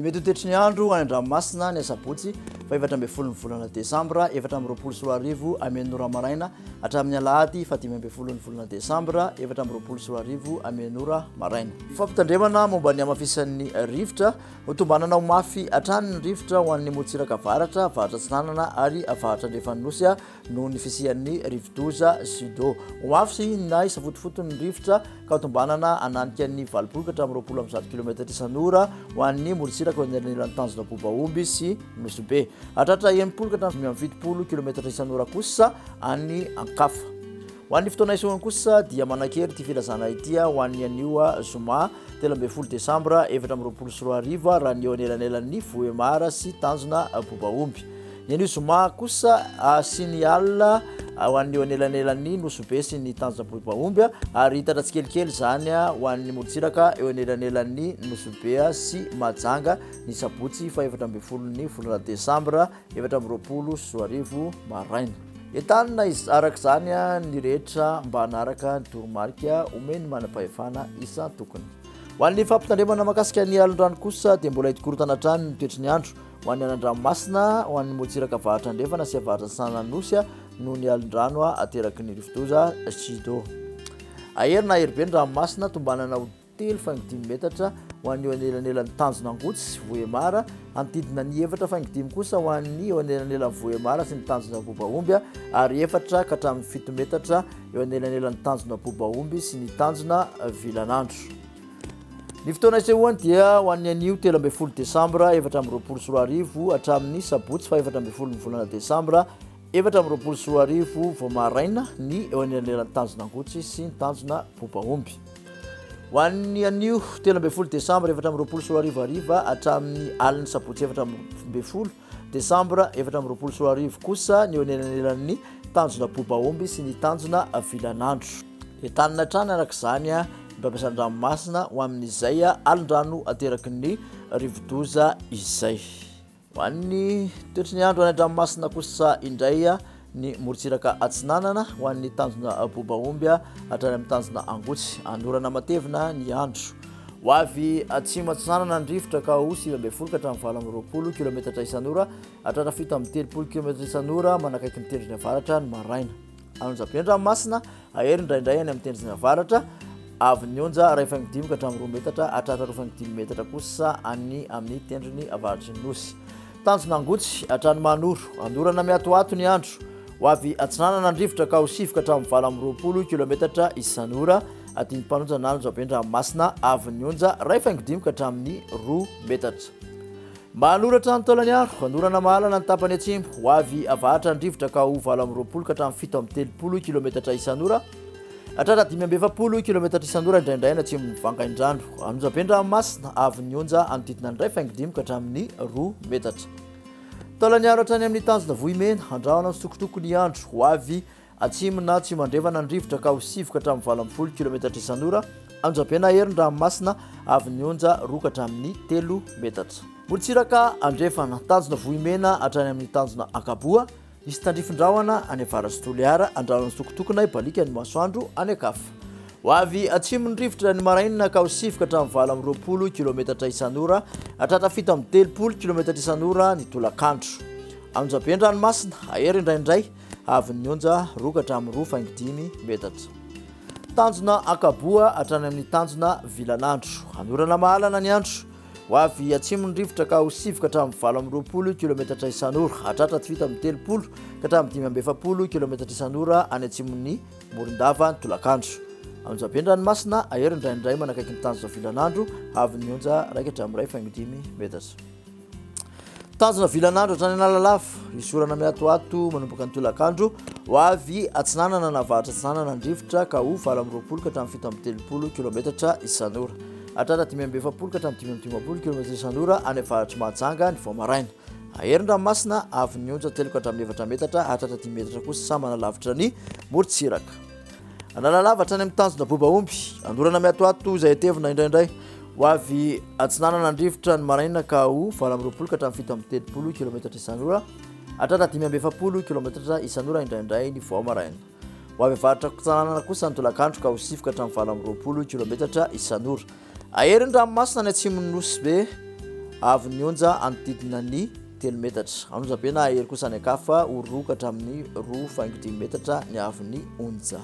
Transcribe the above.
Ny mety toetry ny andro any Andranomasina ny Sabotsy fa 17 ny volana Desambra 2024 amin'ny ora maraina hatramin'ny Alahady 15 ny volana Desambra 2024 amin'ny ora maraina. Fampitandremana momba ny amafisan'ny rivotra hotombanana ho mafy hatrany ny rivotra ho an'ny motsiraka avaratra, avaratra atsinanana ary avaratra andrefanosy noho ny fisian'ny rivodoza Sido. Ho mafy na isafotofoto ny rivotra ka hotombanana ananika ny 20 hatramin'ny 20 km isan'ora ho an'ny motsiraka anelan'ny tanjona Bobaomby sy Nosobe. Hatratra 70 hatramin'ny 70 km isan'ora kosa any Ankafa. Ho an'ny fotoana isoana kosa dia manakery ty filazana ity ho an'ny anio zoma 13 Desambra 2024 raha ny eo anelanelan'ny Voemara sy tanjona Bobaomby. Ny anio zoma kosa sy ny alina ho an'ny eo anelanelan'ny Nosobe sy ny tanjona Bobaomby ary hitatra tsikelikely zany ho an'ny morontsiraka eo anelanelan'ny Nosobe sy Majanga ny Sabotsy fa 17 ny volana Desambra 2024 maraina. Entanina araka zany ny rehetra mba hanaraka ny toromarika omeny manam-pahefana isan-tokony. Ho an'ny fampitandremana mahakasika ny alin-drano kosa dia mbola hitokorotana hatrany ny toetry ny andro ho an'ny Andranomasina ho an'ny motsiraka avaratra andrefana sy avaratra sanan'osy noho ny alin-drano ateraky ny rivodoza Sido. Aherina ahery be ny ranomasina tombanana ho 3,5 metatra ho an'ny eo anelanelan'ny tanjona Angotsy Voemara, antidina ny 4,5 kosa ho an'ny eo anelanelan'ny Voemara sy ny tanjona Bobaomby ary 4 ka hatramin'ny 7 metatra eo anelanelan'ny tanjona Bobaomby sy ny tanjona Vilanandro. Ny fotoana isehoany dia ho an'ny anio 13 Desambra 2024 hatramin'ny Sabotsy fa 17 ny volana Desambra 2024 vao maraina ny eo anelanelan'ny tanjona Angotsy sy ny tanjona Bobaomby. Ho an'ny anio 13 Desambra 2024 hatramin'ny alin'ny Sabotsy 17 Desambra 2024 kosa ny eo anelanelan'ny tanjona Bobaomby sy ny tanjona Vilanandro. Entanina hatrany araka izany mpampiasa Andranomasina ho amin'izay alin-drano ateraky ny rivodoza izay. Ho an'ny toetry ny andro any Andranomasina kosa indray ny morontsiraka atsinanana ho an'ny tanjona Bobaomby hatrany amin'ny tanjona Angotsy anorana matevina ny andro. Ho avy atsimo atsinanana ny rivotra ka ho 20 ka hatramin'ny 20 km isan'ora hatratra 7 km isan'ora manakaiky ny tendrony avaratra ny maraina. Anonjabe Andranomasina ahery indraindray any amin'ny tendrony avaratra avy nionja 2,5 ka hatramin'ny 2 metatra hatratra 2,5 metatra kosa any amin'ny tendrony avaratry ny nosy. Tanjona Angotsy hatrany manoro anorana miatoato ny andro. Ho avy atsinanana ny rivotra ka ho 7 ka hatramin'ny 20 km isan'ora atiny mpanonja na Anonjabe Andranomasina avy nionja 2,5 ka hatramin'ny 2 metatra. Manoratra ny taolany aro anorana mahalana ny tapany atsimbo. Ho avy avaratra ny rivotra ka ho 20 ka hatramin'ny 7 km isan'ora hatratra 520 km isan'ora indraindray ny atsimo vangain-drano. Anonjabe Andranomasina avy nionja anodidina ny 2,5 ka hatramin'ny 2 metatra. Taolany aro hatrany amin'ny tanjona Vohimena andrahona ny sokotoko ny andro. Ho avy atsimo na atsimo andrefana ny rivotra ka ho 7 ka hatramin'ny 20 km isan'ora Anonjabe ahery ny ranomasina avy nionja 2 ka hatramin'ny 3 metatra. Morontsiraka andrefana tanjona Vohimena hatrany amin'ny tanjona Akaboa misy tandrifin-drahona any avaratsy Toliara andrahona ny sokotokona ibalika ny masoandro any Ankafa. Ho avy atsimo ny rivotra ny marainina ka ho 7 ka hatramin'ny 20 km isan'ora hatratra 7 km isan'ora ny tolakandro. Anonjabe Andranomasina ahery indraindray avy nionja 2 ka hatramin'ny 2,5 metatra. Tanjona Akaboa hatrany amin'ny tanjona Vilanandro anorana mahalana ny andro. Ho avy atsimo ny rivotra ka ho 7 ka hatramin'ny 20 km isan'ora hatratra 7 ka hatramin'ny 520 km isan'ora any atsimon'ny Morondava ny tolakandro. Anonjabe Andranomasina ahery indraindray manakaiky ny tanjona Vilanandro avy nionja 2 ka hatramin'ny 2,5 metatra. Tanjona Vilanandro hatrany Analalava isorana miatoato manomboka ny tolakandro. Ho avy atsinanana na avaratra atsinanana ny rivotra ka ho 20 ka hatramin'ny 7 km isan'ora hatratra 520 ka hatramin'ny 520 km isan'ora any avaratry Mahajanga ny Voamaraina. Ahery Andranomasina avy nionja 3 ka hatramin'ny 4 metatra hatratra 10 metatra kosa sa manalavitra ny morontsiraka. Analalava hatrany amin'ny tanjona Bobaomby anorana miatoato izay atevina indraindray. Ho avy atsinanana ny rivotra ny maraina ka ho 20 ka hatramin'ny 7 km isan'ora hatratra 520 km isan'ora indraindray ny Voamaraina. Ho avy avaratra atsinanana kosa ny tolakandro ka ho 7 ka hatramin'ny 20 km isan'ora. Ahery ny ranomasina ny atsimon'ny Nosobe avy ny onja anodidina ny 3 metatra anozabena hery kosa ny akafa oroka hatramin'ny 2.5 metatra ny avy ny onja